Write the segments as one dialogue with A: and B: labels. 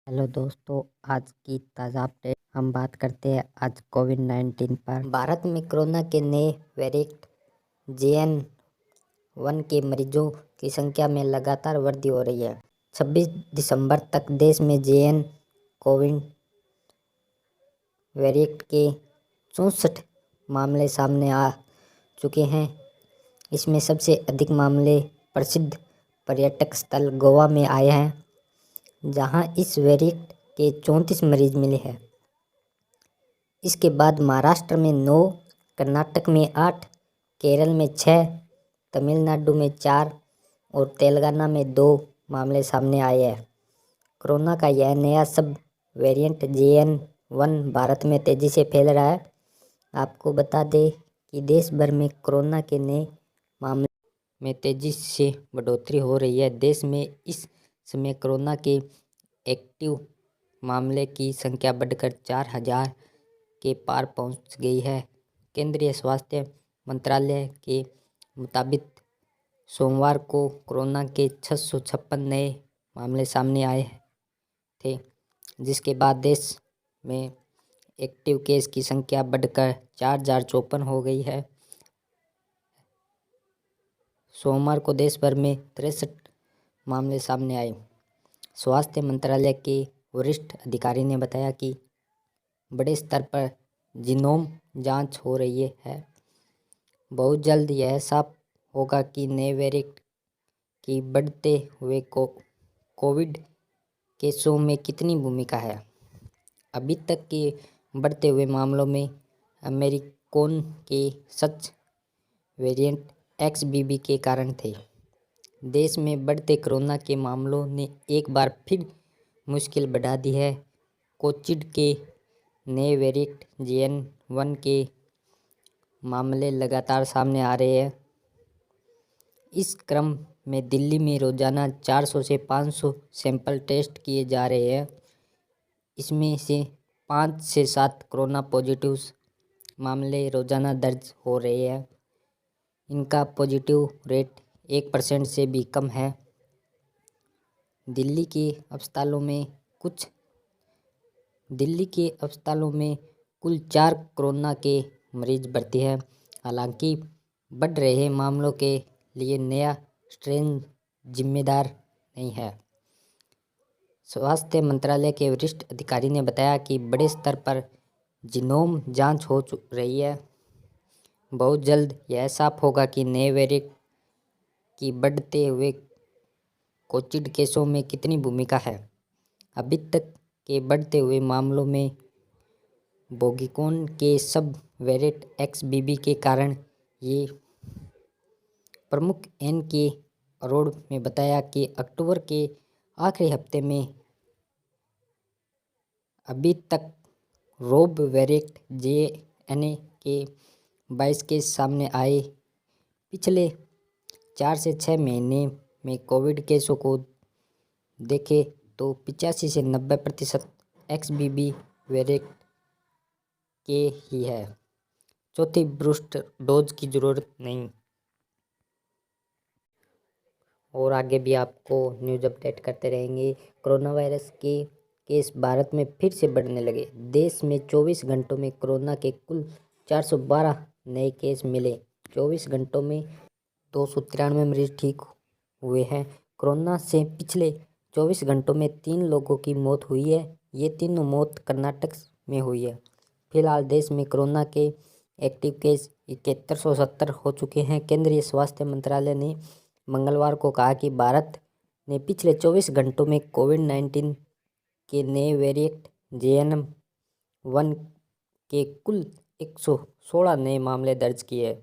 A: Hello दोस्तों, आज की ताज़ा अपडेट हम बात करते हैं आज कोविड-19 पर। भारत में कोरोना के नए वेरिएंट JN.1 के मरीजों की संख्या में लगातार वृद्धि हो रही है। 26 दिसंबर तक देश में JN कोविड वेरिएंट के 64 मामले सामने आ चुके हैं। इसमें सबसे अधिक मामले प्रसिद्ध पर्यटक स्थल गोवा में आए हैं, जहां इस वेरिएंट के 34 मरीज मिले हैं। इसके बाद महाराष्ट्र में 9, कर्नाटक में 8, केरल में 6, तमिलनाडु में 4 और तेलंगाना में 2 मामले सामने आए हैं। कोरोना का यह नया सब वेरिएंट JN.1 भारत में तेज़ी से फैल रहा है। आपको बता दें कि देश भर में कोरोना के नए मामले में तेज़ी से बढ़ोतरी हो रही है। देश में इस समय कोरोना के एक्टिव मामले की संख्या बढ़कर 4,000 के पार पहुंच गई है। केंद्रीय स्वास्थ्य मंत्रालय के मुताबिक सोमवार को कोरोना के 656 नए मामले सामने आए थे, जिसके बाद देश में एक्टिव केस की संख्या बढ़कर 4,054 हो गई है। सोमवार को देश भर में 63 मामले सामने आए। स्वास्थ्य मंत्रालय के वरिष्ठ अधिकारी ने बताया कि बड़े स्तर पर जीनोम जांच हो रही है। बहुत जल्द यह साफ होगा कि नए वेरिएंट की बढ़ते हुए कोविड केसों में कितनी भूमिका है। अभी तक के बढ़ते हुए मामलों में अमेरिकन के सच वेरिएंट XBB के कारण थे। देश में बढ़ते कोरोना के मामलों ने एक बार फिर मुश्किल बढ़ा दी है। कोविड के नए वेरिएंट JN.1 के मामले लगातार सामने आ रहे हैं। इस क्रम में दिल्ली में रोजाना 400 से 500 सैंपल टेस्ट किए जा रहे हैं। इसमें से 5 से 7 कोरोना पॉजिटिव मामले रोजाना दर्ज हो रहे हैं। इनका पॉजिटिव रेट 1% से भी कम है। दिल्ली के अस्पतालों में कुल 4 कोरोना के मरीज भर्ती हैं। हालांकि बढ़ रहे मामलों के लिए नया स्ट्रेन जिम्मेदार नहीं है। स्वास्थ्य मंत्रालय के वरिष्ठ अधिकारी ने बताया कि बड़े स्तर पर जीनोम जांच हो रही है। बहुत जल्द यह साफ होगा कि नए वेरिएंट की बढ़ते हुए कोविड केसों में कितनी भूमिका है। अभी तक के बढ़ते हुए मामलों में ओमिक्रॉन के सब वेरिएंट XBB के कारण ये प्रमुख N.K. अरोड़ा ने बताया कि अक्टूबर के आखिरी हफ्ते में अभी तक रोब वेरिएंट JN के 22 केस सामने आए। पिछले 4 से 6 महीने में कोविड केसों को देखें तो 85 से 90% XBB वेरिएंट के ही है। चौथी बूस्टर डोज की जरूरत नहीं। और आगे भी आपको न्यूज़ अपडेट करते रहेंगे। कोरोना वायरस के केस भारत में फिर से बढ़ने लगे। देश में 24 घंटों में कोरोना के कुल 412 नए केस मिले। 24 घंटों में 293 मरीज ठीक हुए हैं। कोरोना से पिछले 24 घंटों में 3 लोगों की मौत हुई है। ये तीनों मौत कर्नाटक में हुई है। फिलहाल देश में कोरोना के एक्टिव केस 7170 हो चुके हैं। केंद्रीय स्वास्थ्य मंत्रालय ने मंगलवार को कहा कि भारत ने पिछले 24 घंटों में कोविड-19 के नए वेरिएंट JN.1 के कुल 116 नए मामले दर्ज किए।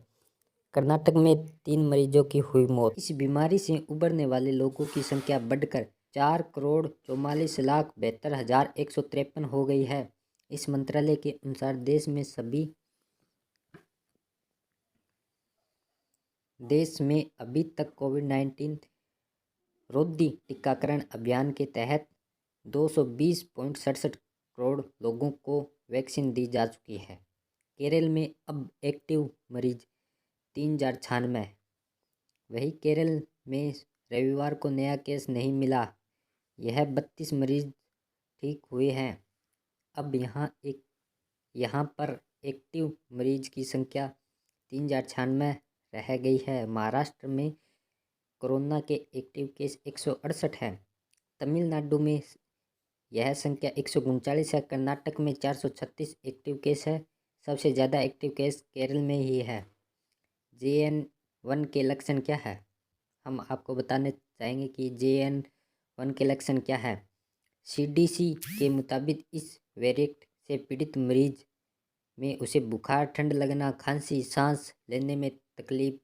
A: कर्नाटक में 3 मरीजों की हुई मौत। इस बीमारी से उबरने वाले लोगों की संख्या बढ़कर 4,44,72,153 हो गई है। इस मंत्रालय के अनुसार देश में अभी तक कोविड-19 रोधी टीकाकरण अभियान के तहत 220.67 करोड़ लोगों को वैक्सीन दी जा चुकी है। केरल में अब एक्टिव मरीज 3,096 है। वहीं केरल में रविवार को नया केस नहीं मिला। यह 32 मरीज ठीक हुए हैं। अब यहाँ पर एक्टिव मरीज की संख्या 3096 रह गई है। महाराष्ट्र में कोरोना के एक्टिव केस 168 हैं। तमिलनाडु में यह संख्या 139 है। कर्नाटक में 436 एक्टिव केस है। सबसे ज़्यादा एक्टिव केस केरल में ही है। JN1 के लक्षण क्या है? हम आपको बताने चाहेंगे कि JN1 के लक्षण क्या है। CDC के मुताबिक इस वेरिएंट से पीड़ित मरीज में उसे बुखार, ठंड लगना, खांसी, सांस लेने में तकलीफ,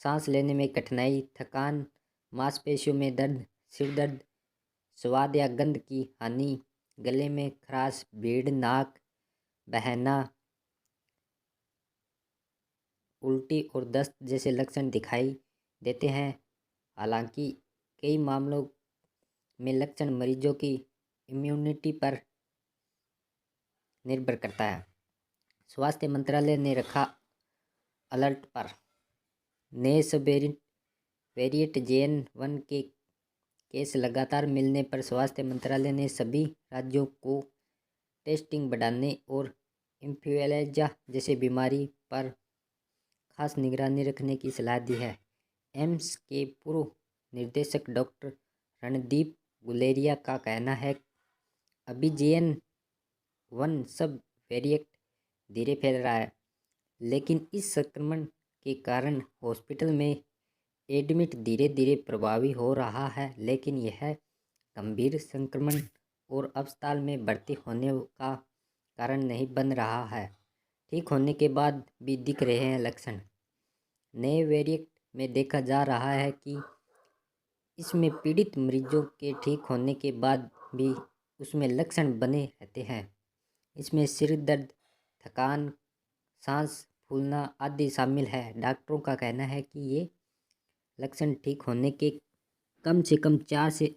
A: सांस लेने में कठिनाई, थकान, मांसपेशियों में दर्द, सिर दर्द, स्वाद या गंध की हानि, गले में खराश, भीड़, नाक बहना, उल्टी और दस्त जैसे लक्षण दिखाई देते हैं। हालांकि कई मामलों में लक्षण मरीजों की इम्यूनिटी पर निर्भर करता है। स्वास्थ्य मंत्रालय ने रखा अलर्ट पर। नए सब वेरिएंट JN1 के केस लगातार मिलने पर स्वास्थ्य मंत्रालय ने सभी राज्यों को टेस्टिंग बढ़ाने और इन्फ्लुएंजा जैसी बीमारी पर खास निगरानी रखने की सलाह दी है। एम्स के पूर्व निदेशक डॉक्टर रणदीप गुलेरिया का कहना है अभी JN1 सब वेरिएंट धीरे फैल रहा है, लेकिन इस संक्रमण के कारण हॉस्पिटल में एडमिट धीरे धीरे प्रभावी हो रहा है, लेकिन यह गंभीर संक्रमण और अस्पताल में भर्ती होने का कारण नहीं बन रहा है। ठीक होने के बाद भी दिख रहे हैं लक्षण। नए वेरिएंट में देखा जा रहा है कि इसमें पीड़ित मरीजों के ठीक होने के बाद भी उसमें लक्षण बने रहते हैं। इसमें सिर दर्द, थकान, सांस फूलना आदि शामिल है। डॉक्टरों का कहना है कि ये लक्षण ठीक होने के कम से कम 4 से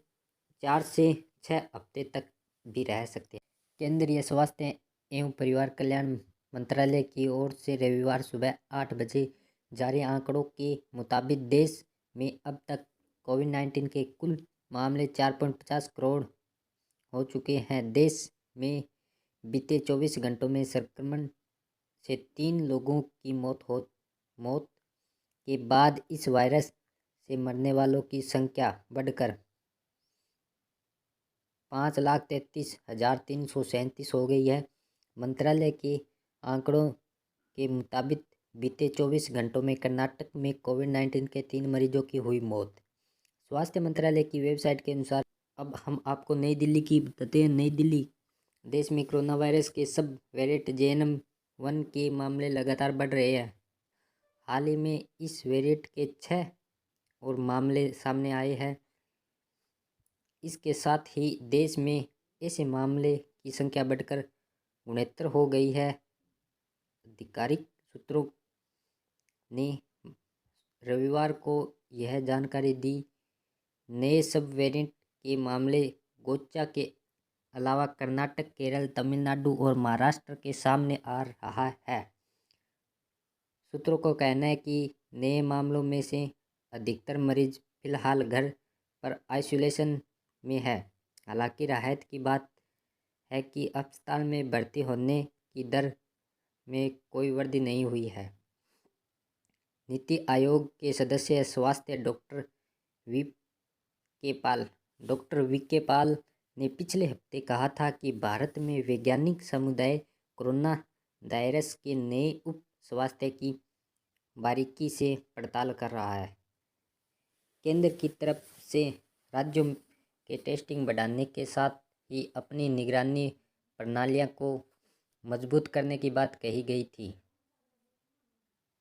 A: 6 हफ्ते तक भी रह सकते हैं। केंद्रीय स्वास्थ्य एवं परिवार कल्याण मंत्रालय की ओर से रविवार सुबह 8 बजे जारी आंकड़ों के मुताबिक देश में अब तक कोविड-19 के कुल मामले 4.50 करोड़ हो चुके हैं। देश में बीते 24 घंटों में संक्रमण से 3 लोगों की मौत के बाद इस वायरस से मरने वालों की संख्या बढ़कर 5,33,337 हो गई है। मंत्रालय के आंकड़ों के मुताबिक बीते 24 घंटों में कर्नाटक में कोविड-19 के 3 मरीजों की हुई मौत। स्वास्थ्य मंत्रालय की वेबसाइट के अनुसार अब हम आपको नई दिल्ली की बताते हैं। नई दिल्ली देश में कोरोना वायरस के सब वेरिएंट JN1 के मामले लगातार बढ़ रहे हैं। हाल ही में इस वेरिएंट के 6 और मामले सामने आए हैं। इसके साथ ही देश में ऐसे मामले की संख्या बढ़कर 69 हो गई है। आधिकारिक सूत्रों ने रविवार को यह जानकारी दी। नए सब वेरिएंट के मामले गोचा के अलावा कर्नाटक, केरल, तमिलनाडु और महाराष्ट्र के सामने आ रहा है। सूत्रों का कहना है कि नए मामलों में से अधिकतर मरीज फिलहाल घर पर आइसोलेशन में है। हालांकि राहत की बात है कि अस्पताल में भर्ती होने की दर में कोई वृद्धि नहीं हुई है। नीति आयोग के सदस्य स्वास्थ्य डॉक्टर वी के पाल ने पिछले हफ्ते कहा था कि भारत में वैज्ञानिक समुदाय कोरोना वायरस के नए उप स्वास्थ्य की बारीकी से पड़ताल कर रहा है। केंद्र की तरफ से राज्यों के टेस्टिंग बढ़ाने के साथ ही अपनी निगरानी प्रणालियों को मजबूत करने की बात कही गई थी।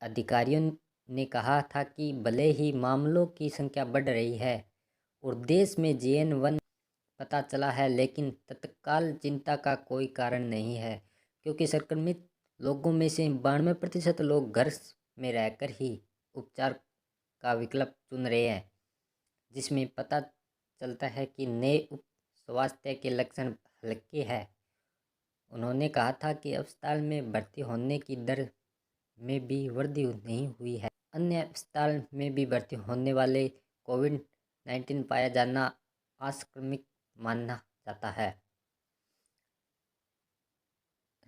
A: अधिकारियों ने कहा था कि भले ही मामलों की संख्या बढ़ रही है और देश में JN1 पता चला है, लेकिन तत्काल चिंता का कोई कारण नहीं है, क्योंकि संक्रमित लोगों में से 92% लोग घर में रहकर ही उपचार का विकल्प चुन रहे हैं, जिसमें पता चलता है कि नए उप स्वास्थ्य के लक्षण हल्के हैं। उन्होंने कहा था कि अस्पताल में भर्ती होने की दर में भी वृद्धि नहीं हुई है। अन्य अस्पताल में भी भर्ती होने वाले कोविड-19 पाया जाना आशाजनक माना जाता है।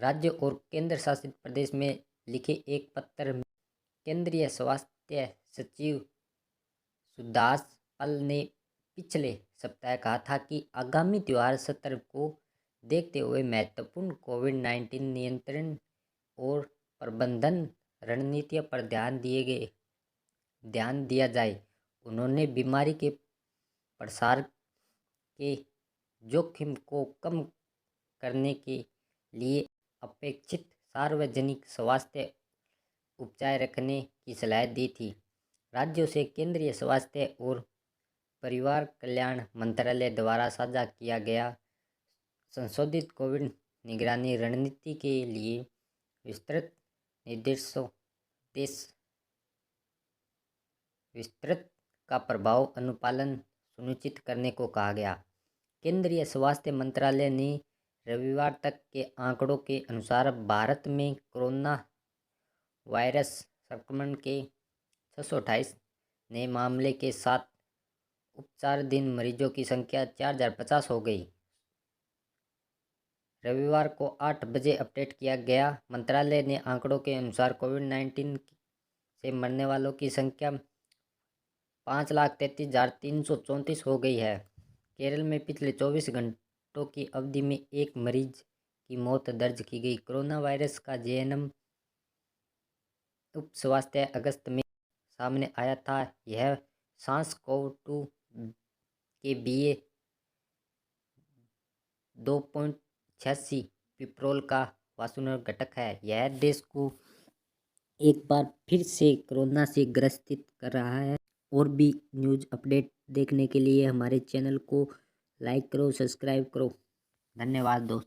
A: राज्य और केंद्र शासित प्रदेश में लिखे एक पत्र में केंद्रीय स्वास्थ्य सचिव सुदास पल ने पिछले सप्ताह कहा था कि आगामी त्योहार सत्र को देखते हुए महत्वपूर्ण कोविड-19 नियंत्रण और प्रबंधन रणनीतियों पर ध्यान दिया जाए। उन्होंने बीमारी के प्रसार के जोखिम को कम करने के लिए अपेक्षित सार्वजनिक स्वास्थ्य उपचार रखने की सलाह दी थी। राज्यों से केंद्रीय स्वास्थ्य और परिवार कल्याण मंत्रालय द्वारा साझा किया गया संशोधित कोविड निगरानी रणनीति के लिए विस्तृत का प्रभाव अनुपालन सुनिश्चित करने को कहा गया। केंद्रीय स्वास्थ्य मंत्रालय ने रविवार तक के आंकड़ों के अनुसार भारत में कोरोना वायरस संक्रमण के 628 नए मामले के साथ उपचाराधीन मरीजों की संख्या 4050 हो गई। रविवार को 8 बजे अपडेट किया गया मंत्रालय ने आंकड़ों के अनुसार कोविड-19 से मरने वालों की संख्या 5,33,334 हो गई है। केरल में पिछले 24 घंटों की अवधि में एक मरीज की मौत दर्ज की गई। कोरोना वायरस का जेएनएम उपस्वास्थ्य अगस्त में सामने आया था। यह SARS-CoV-2 के BA 2.86 पिप्रोल का वास्तुनिक घटक है। यह देश को एक बार फिर से कोरोना से ग्रसित कर रहा है। और भी न्यूज़ अपडेट देखने के लिए हमारे चैनल को लाइक करो, सब्सक्राइब करो। धन्यवाद दोस्तों।